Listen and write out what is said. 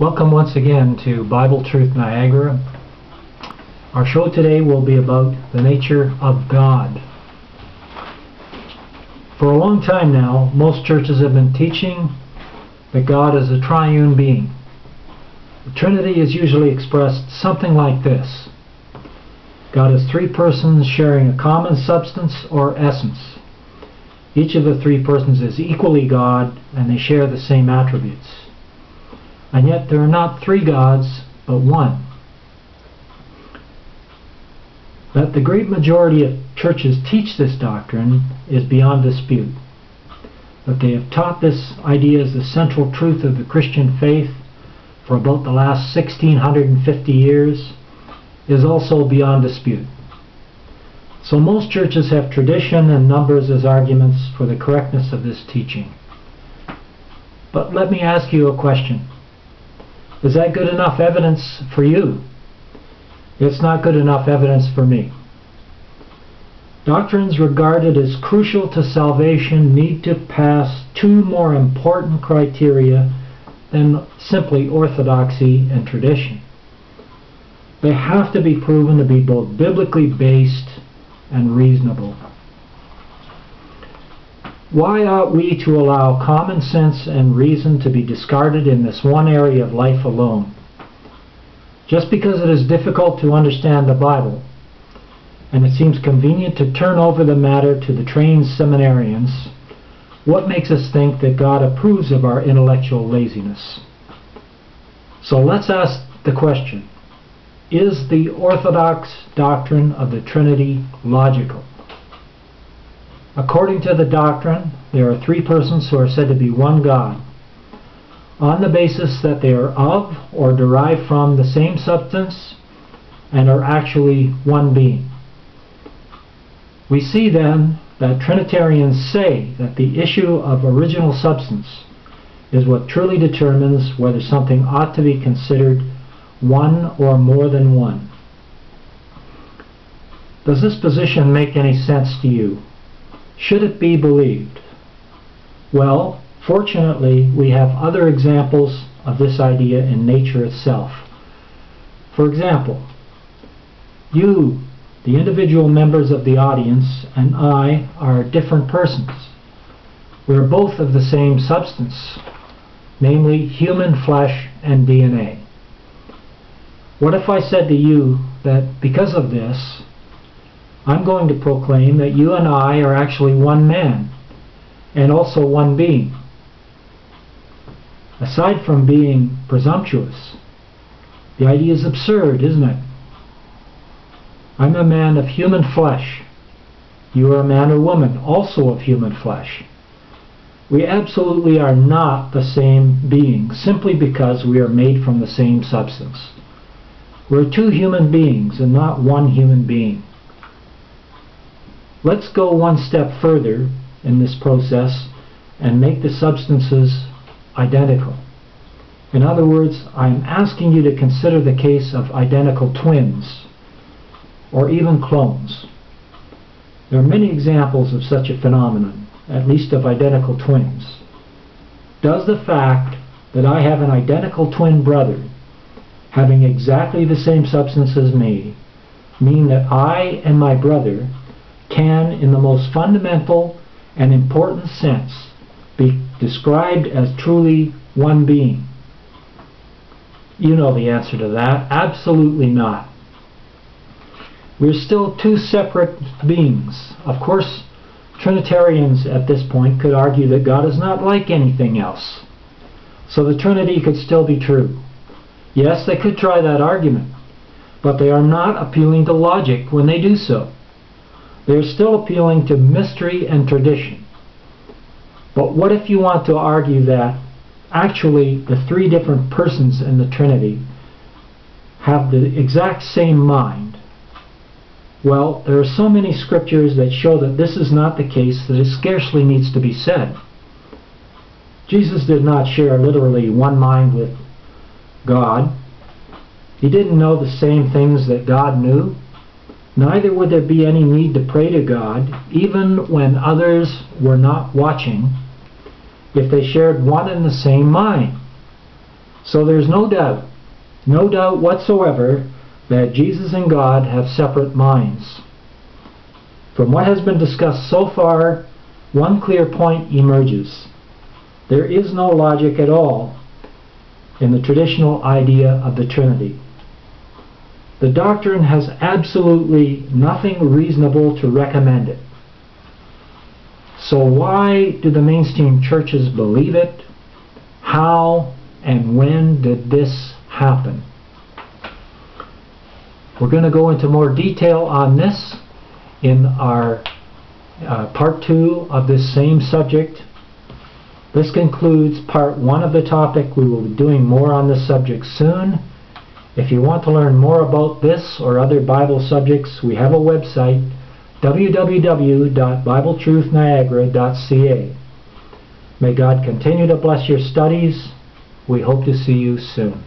Welcome once again to Bible Truth Niagara. Our show today will be about the nature of God. For a long time now, most churches have been teaching that God is a triune being. The Trinity is usually expressed something like this. God is three persons sharing a common substance or essence. Each of the three persons is equally God, and they share the same attributes. And yet there are not three gods, but one. That the great majority of churches teach this doctrine is beyond dispute. That they have taught this idea as the central truth of the Christian faith for about the last 1650 years is also beyond dispute. So most churches have tradition and numbers as arguments for the correctness of this teaching. But let me ask you a question. Is that good enough evidence for you? It's not good enough evidence for me. Doctrines regarded as crucial to salvation need to pass two more important criteria than simply orthodoxy and tradition. They have to be proven to be both biblically based and reasonable. Why ought we to allow common sense and reason to be discarded in this one area of life alone? Just because it is difficult to understand the Bible, and it seems convenient to turn over the matter to the trained seminarians, what makes us think that God approves of our intellectual laziness? So let's ask the question, is the orthodox doctrine of the Trinity logical? According to the doctrine, there are three persons who are said to be one God, on the basis that they are of or derived from the same substance and are actually one being. We see then that Trinitarians say that the issue of original substance is what truly determines whether something ought to be considered one or more than one. Does this position make any sense to you? Should it be believed? Well, fortunately, we have other examples of this idea in nature itself. For example, you, the individual members of the audience, and I are different persons. We're both of the same substance, namely human flesh and DNA. What if I said to you that because of this, I'm going to proclaim that you and I are actually one man, and also one being? Aside from being presumptuous, the idea is absurd, isn't it? I'm a man of human flesh. You are a man or woman, also of human flesh. We absolutely are not the same being, simply because we are made from the same substance. We're two human beings and not one human being. Let's go one step further in this process and make the substances identical. In other words, I'm asking you to consider the case of identical twins, or even clones. There are many examples of such a phenomenon, at least of identical twins. Does the fact that I have an identical twin brother having exactly the same substance as me mean that I and my brother can, in the most fundamental and important sense, be described as truly one being? You know the answer to that. Absolutely not. We're still two separate beings. Of course, Trinitarians at this point could argue that God is not like anything else, so the Trinity could still be true. Yes, they could try that argument, but they are not appealing to logic when they do so. They are still appealing to mystery and tradition. But what if you want to argue that actually the three different persons in the Trinity have the exact same mind? Well, there are so many scriptures that show that this is not the case that it scarcely needs to be said. Jesus did not share literally one mind with God. He didn't know the same things that God knew. Neither would there be any need to pray to God, even when others were not watching, if they shared one and the same mind. So there's no doubt whatsoever that Jesus and God have separate minds. From what has been discussed so far, one clear point emerges. There is no logic at all in the traditional idea of the Trinity. The doctrine has absolutely nothing reasonable to recommend it. So why do the mainstream churches believe it? How and when did this happen? We're going to go into more detail on this in our part 2 of this same subject. This concludes part 1 of the topic. We will be doing more on this subject soon. If you want to learn more about this or other Bible subjects, we have a website, www.bibletruthniagara.ca. May God continue to bless your studies. We hope to see you soon.